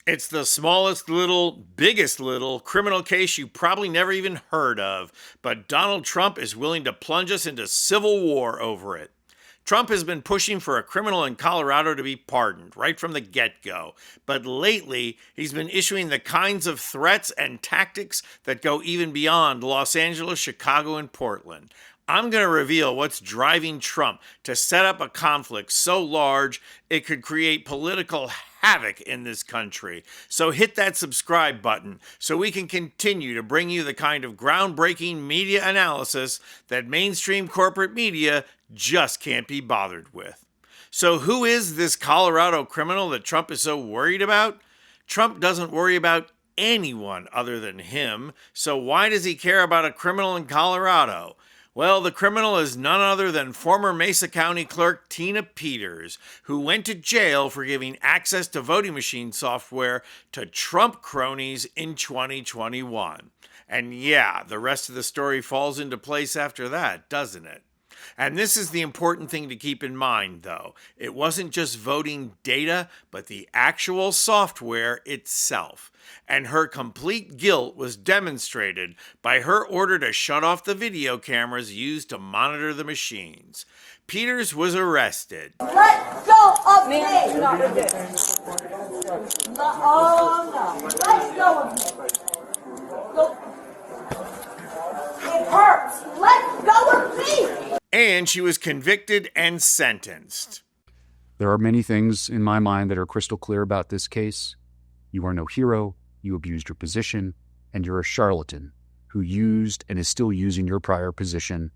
It's the smallest little, biggest little criminal case you probably never even heard of, but Donald Trump is willing to plunge us into civil war over it. Trump has been pushing for a criminal in Colorado to be pardoned right from the get-go, but lately he's been issuing the kinds of threats and tactics that go even beyond Los Angeles, Chicago, and Portland. I'm going to reveal what's driving Trump to set up a conflict so large it could create political havoc in this country. So hit that subscribe button so we can continue to bring you the kind of groundbreaking media analysis that mainstream corporate media just can't be bothered with. So who is this Colorado criminal that Trump is so worried about? Trump doesn't worry about anyone other than him, so why does he care about a criminal in Colorado? Well, the criminal is none other than former Mesa County Clerk Tina Peters, who went to jail for giving access to voting machine software to Trump cronies in 2021. And yeah, the rest of the story falls into place after that, doesn't it? And this is the important thing to keep in mind, though. It wasn't just voting data, but the actual software itself. And her complete guilt was demonstrated by her order to shut off the video cameras used to monitor the machines. Peters was arrested. Let go of me! Oh no, let go of me! Go. It hurts! Let go of me! And she was convicted and sentenced. There are many things in my mind that are crystal clear about this case. You are no hero, you abused your position, and you're a charlatan who used and is still using your prior position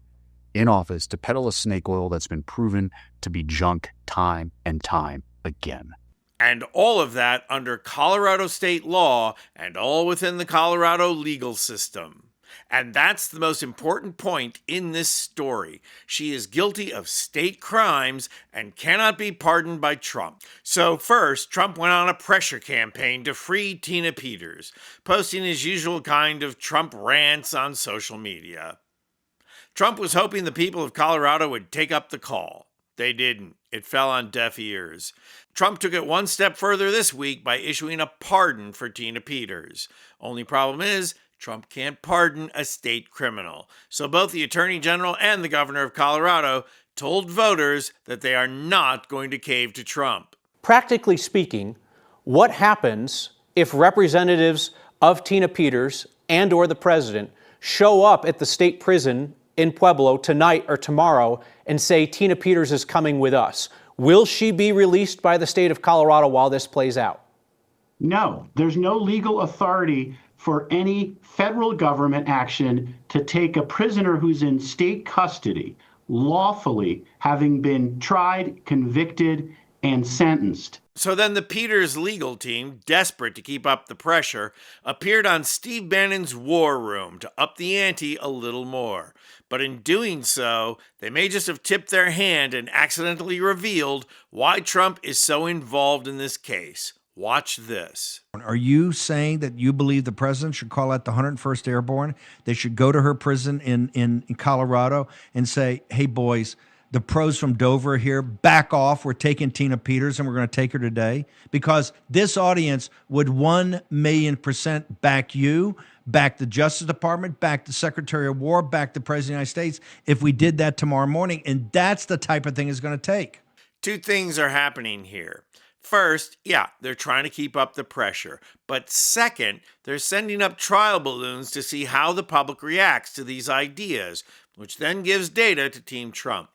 in office to peddle a snake oil that's been proven to be junk time and time again. And all of that under Colorado state law and all within the Colorado legal system. And that's the most important point in this story. She is guilty of state crimes and cannot be pardoned by Trump. So first, Trump went on a pressure campaign to free Tina Peters, posting his usual kind of Trump rants on social media. Trump was hoping the people of Colorado would take up the call. They didn't. It fell on deaf ears. Trump took it one step further this week by issuing a pardon for Tina Peters. Only problem is, Trump can't pardon a state criminal. So both the Attorney General and the Governor of Colorado told voters that they are not going to cave to Trump. Practically speaking, what happens if representatives of Tina Peters and or the president show up at the state prison in Pueblo tonight or tomorrow and say Tina Peters is coming with us? Will she be released by the state of Colorado while this plays out? No, there's no legal authority for any federal government action to take a prisoner who's in state custody, lawfully having been tried, convicted, and sentenced. So then the Peters legal team, desperate to keep up the pressure, appeared on Steve Bannon's War Room to up the ante a little more. But in doing so, they may just have tipped their hand and accidentally revealed why Trump is so involved in this case. Watch this. Are you saying that you believe the president should call out the 101st Airborne? They should go to her prison in Colorado and say, hey, boys, the pros from Dover are here, back off. We're taking Tina Peters and we're going to take her today. Because this audience would 1,000,000% back you, back the Justice Department, back the Secretary of War, back the President of the United States if we did that tomorrow morning. And that's the type of thing it's going to take. Two things are happening here. First, yeah, they're trying to keep up the pressure. But second, they're sending up trial balloons to see how the public reacts to these ideas, which then gives data to Team Trump.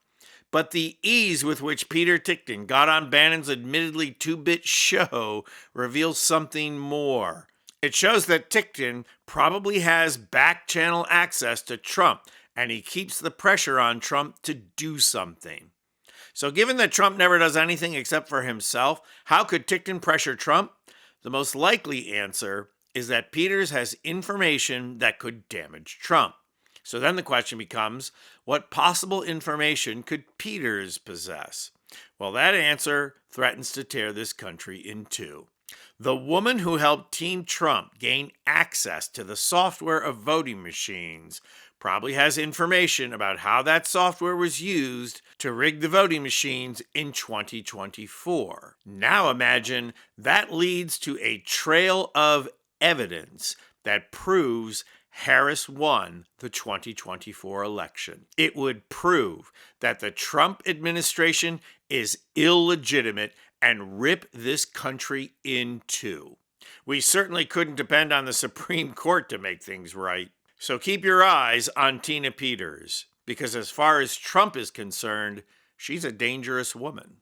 But the ease with which Peter Tickton got on Bannon's admittedly two-bit show reveals something more. It shows that Tickton probably has back-channel access to Trump, and he keeps the pressure on Trump to do something. So given that Trump never does anything except for himself, how could Tickton pressure Trump? The most likely answer is that Peters has information that could damage Trump. So then the question becomes, what possible information could Peters possess? Well, that answer threatens to tear this country in two. The woman who helped Team Trump gain access to the software of voting machines probably has information about how that software was used to rig the voting machines in 2024. Now imagine that leads to a trail of evidence that proves Harris won the 2024 election. It would prove that the Trump administration is illegitimate and rip this country in two. We certainly couldn't depend on the Supreme Court to make things right. So keep your eyes on Tina Peters, because as far as Trump is concerned, she's a dangerous woman.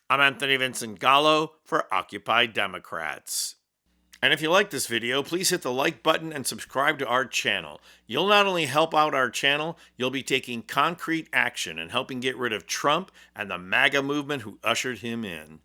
I'm Anthony Vincent Gallo for Occupy Democrats. And if you like this video, please hit the like button and subscribe to our channel. You'll not only help out our channel, you'll be taking concrete action and helping get rid of Trump and the MAGA movement who ushered him in.